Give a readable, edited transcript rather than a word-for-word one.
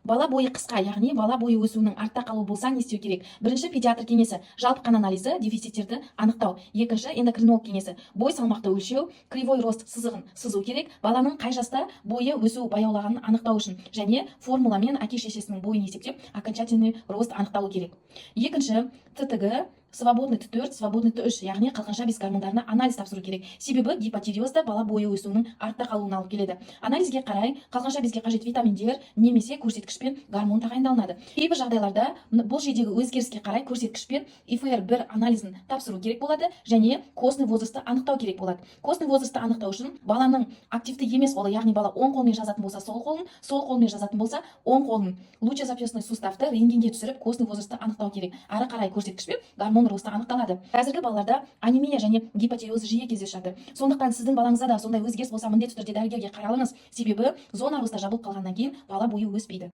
Бала бойы қысқа, яғни бала бойы өсуінің артта қалуы болса не істеу керек? Бірінші педиатр кеңесі жалпы қан анализі, дефициттерді анықтау. Екінші эндокринолог кеңесі бой салмақты өлшеу, кривой рост сызығын сызу керек. Баланың қай жаста бойы өсу баяулағанын анықтау үшін және формуламен әке шешесінің бойын есептеп окончательный рост анықталу керек. Екінші ТТГ, свободный Т4, свободный Т3, яғни қалқанша без гормондарына анализ тапсыру керек. Себебі гипотиреозда бала бойы өсуінің артта қалуына алып келеді. Анализге қарай қалқанша безге қажет витаминдер немесе көрсеткішпен гормон тағайындалынады. Кейбір жағдайларда бұл жүйедегі өзгеріске қарай көрсеткішпен ИФР1 анализін тапсыру керек болады және костный возрастты анықтау керек болады. Костный возрастты анықтау үшін баланың активті емес қолы, яғни бала оң қолмен жазатын болса сол қолмен жазатын болса оң қолын лучезапьестный суставты рентгенге түсіріп костный возрастты анықтау керек. Ары қарай көрсеткішпен гормон росты анықталады. Қазіргі балаларда анемия және гипотиреоз жиі кездесіп жатыр. Сондықтан сіздің балаңызда да сондай өзгеріс болса міндетті түрде дәрігерге қаралыңыз. Себебі зона роста жабылып қалғаннан кейін бала бойы өспейді.